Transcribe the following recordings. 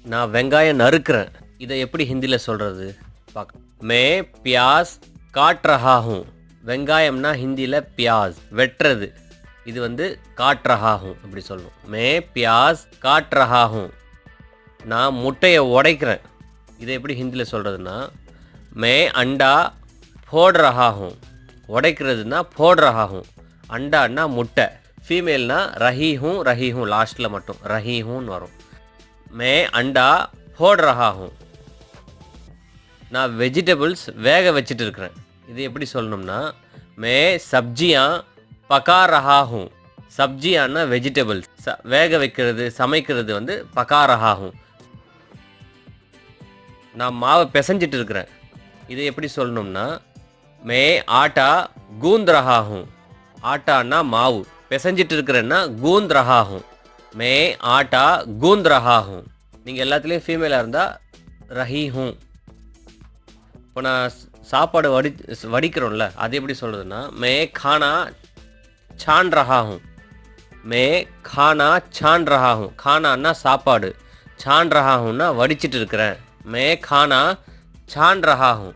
நான் வெங்காயம் நறுக்கிறேன். இதை எப்படி ஹிந்தியில் சொல்கிறது பார்க்க. மே பியாஸ் காட் ரஹா ஹூம். வெங்காயம்னா ஹிந்தியில் பியாஸ் வெட்டுறது. இது வந்து காட் ரஹா ஹூம் அப்படி சொல்லணும். மே பியாஸ் காட் ரஹா ஹூம். நான் முட்டையை உடைக்கிறேன். இதை எப்படி ஹிந்தியில் சொல்கிறதுனா மே அண்டா போட் ரஹா ஹூம். உடைக்கிறதுனா போட் ரஹா ஹூம். அண்டான்னா முட்டை. ஃபீமேல்னா ரஹி ஹூம் லாஸ்ட்டில் மட்டும் ரஹி ஹூன்னு வரும். மே அண்டா போட் ரஹா ஹூம். நான் வெஜிடபிள்ஸ் வேக வச்சுட்டு இருக்கிறேன். இது எப்படி சொல்லணும்னா மே சப்ஜியா பகா ரஹா ஹூம். சப்ஜியான்னா வெஜிடபிள்ஸ் வேக வைக்கிறது சமைக்கிறது வந்து பகா ரஹா ஹூம். நான் மாவை பிசைஞ்சிட்டு இருக்கிறேன். இது எப்படி சொல்லணும்னா மே ஆட்டா கூந்த் ரஹா ஹூம். ஆட்டான்னா மாவு. பிசைஞ்சிட்டு இருக்கிறேன்னா கூந்த் ரஹா ஹூம். மே ஆட்டா கூந்த் ரஹா ஹூம். நீங்கள் எல்லாத்துலேயும் ஃபீமேலாக இருந்தால் ரஹி ஹூம். இப்போ நான் சாப்பாடு வடிக்கிறோம்ல அது எப்படி சொல்கிறதுனா மே கானா சான் ரஹா ஹூம். மே கானா சான் ரஹா ஹூம். கானான்னா சாப்பாடு. சான் ரஹா ஹூம்னா வடிச்சிட்டு இருக்கிறேன். மே கானா சான் ரஹா ஹூம்.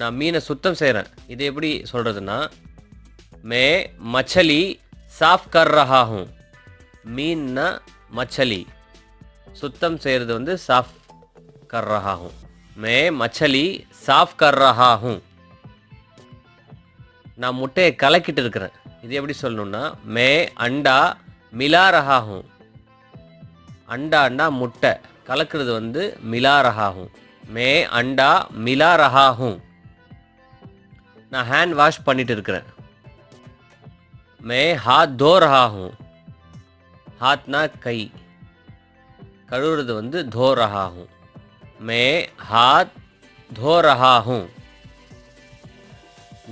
நான் மீனை சுத்தம் செய்கிறேன். இது எப்படி சொல்கிறதுனா மே மச்சலி சாஃப் கர் ரஹா ஹூம். மீன்னா மச்சலி. சுத்தம் செய்கிறது வந்து சாஃப் கர் ரஹா ஹூம். மே மச்சலி சாஃப் கர் ரஹா ஹூம். நான் முட்டையை கலக்கிட்டு இருக்கிறேன். இது எப்படி சொல்லணும்னா மே அண்டா மிலா ரஹா ஹூம். அண்டான்னா முட்டை. கலக்கிறது வந்து மிலா ரஹா ஹூம். மே அண்டா மிலா ரஹா ஹூம். நான் ஹேண்ட் வாஷ் பண்ணிட்டு இருக்கிறேன். மே ஹாத் தோ ரஹா ஹூம். ஹாத்னா கை. கழுவுறது வந்து தோ ரஹா ஹூம். மே ஹாத் தோ ரஹா ஹூம்.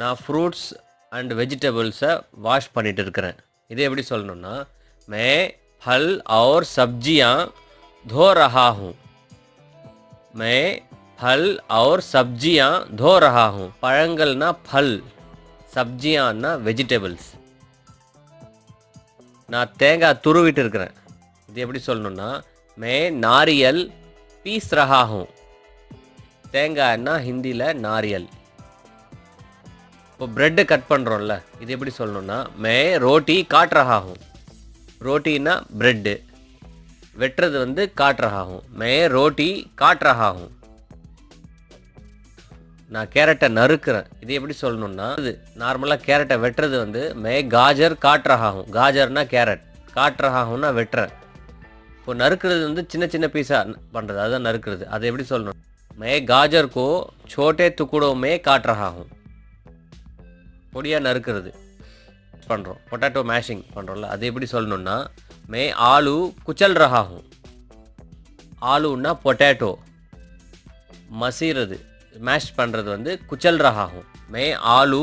நான் ஃப்ரூட்ஸ் அண்ட் வெஜிடபிள்ஸை வாஷ் பண்ணிட்டு இருக்கிறேன். இது எப்படி சொல்லணும்னா மே फल और सब्जियां धो रहा हूँ. मैं फल और सब्जियां धो रहा हूँ. பழங்கள்னா ஃபல், சப்ஜியான்னா வெஜிடபிள்ஸ். நான் தேங்காய் துருவிட்டு இருக்கிறேன். இது எப்படி சொல்லணும்னா மே நாரியல் பீஸ் ரஹா ஹூம். தேங்காய்னா ஹிந்தியில் நாரியல். இப்போ ப்ரெட்டு கட் பண்ணுறோம்ல இது எப்படி சொல்லணும்னா மே ரோட்டி காட் ரஹா ஹூம். ரோட்டின்னா ப்ரெட்டு. வெட்டுறது வந்து காட் ரஹா ஹூம். மே ரோட்டி காட் ரஹா ஹூம். நான் கேரட்டை நறுக்கிறேன். இது எப்படி சொல்லணும்னா இது நார்மலாக கேரட்டை வெட்டுறது வந்து மே காஜர் காட் ரஹா ஹூம். காஜர்னா கேரட். காட் ரஹா ஹூம்னா வெட்டுறேன். இப்போ நறுக்கிறது வந்து சின்ன சின்ன பீஸாக பண்ணுறது அதுதான் நறுக்கிறது. அது எப்படி சொல்லணும் மே காஜர் கோ சோட்டே துக்குடோ மே காட் ரஹா ஹூம். பொடியாக நறுக்கிறது பண்ணுறோம். பொட்டேட்டோ மேஷிங் பண்ணுறோம்ல அது எப்படி சொல்லணும்னா மே ஆலு குச்சல் ரஹா ஹூம். ஆலுன்னா பொட்டேட்டோ. மசீறது மேஷ் பண்ணுறது வந்து குச்சல் ரஹா ஹூம். மே ஆலு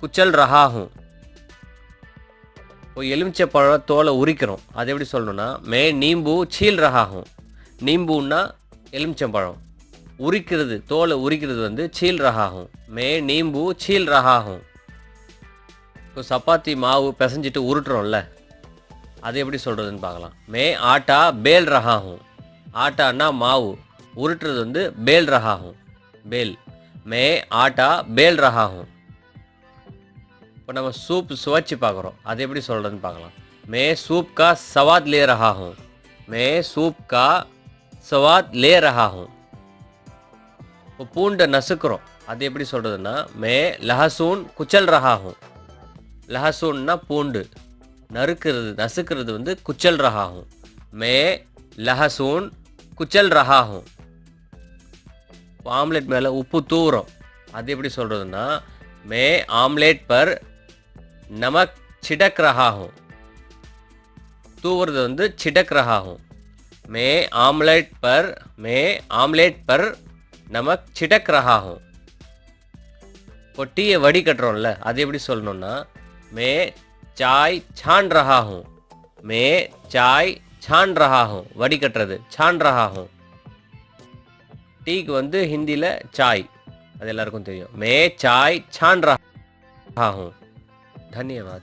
குச்சல் ரஹா ஹூம். இப்போ எலுமிச்சை பழம் தோலை உரிக்கிறோம். அது எப்படி சொல்லணும்னா மே நீம்பு சீல் ரஹா ஹூம். நீம்புன்னா எலுமிச்சம்பழம். உரிக்கிறது தோலை உரிக்கிறது வந்து சீல் ரஹா ஹூம். மே நீம்பு சீல் ரஹா ஹூம். இப்போ சப்பாத்தி மாவு பிசைஞ்சிட்டு உருட்டுறோம்ல அது எப்படி சொல்கிறதுன்னு பார்க்கலாம். மே ஆட்டா பேல் ரஹா ஹூம். ஆட்டான்னா மாவு. உருட்டுறது வந்து பேல் ரஹா ஹூம். பேல். மே ஆட்டா பேல் ரஹா ஹூம். இப்போ நம்ம சூப் சுவைச்சு பார்க்குறோம். அது எப்படி சொல்கிறதுன்னு பார்க்கலாம். மே சூப் கா சவாத் லே ரஹா ஹூம். மே சூப் கா சவாத் லே ரஹா ஹூம். இப்போ பூண்டை நசுக்கிறோம். அது எப்படி சொல்கிறதுன்னா மே லஹசூன் குச்சல் ரஹா ஹூம். லஹசூன்னா பூண்டு. நசுக்கிறது வந்து குச்சல் ரஹா ஹூம். மே லஹசூன் குச்சல் ரஹா ஹூம். ஆம்லெட் மேலே உப்பு தூவுறோம். அது எப்படி சொல்கிறதுன்னா மே ஆம்லேட் பர் நமக் சிடக் ரஹா ஹூம். தூவுறது வந்து சிடக் ரஹா ஹூம். மே ஆம்லேட் பர் நமக் சிடக் ரஹா ஹூம். இப்போ டீயை வடிகட்டுறோம்ல அது எப்படி சொல்லணும்னா மே சாய் छान रहा हूँ. மே சாய் छान रहा हूँ. வடிகட்டுறது छान रहा हूँ. டீக்கு வந்து ஹிந்தியில் சாய் அது எல்லாருக்கும் தெரியும். மே சாய் छान रहा हूँ. धन्यवाद.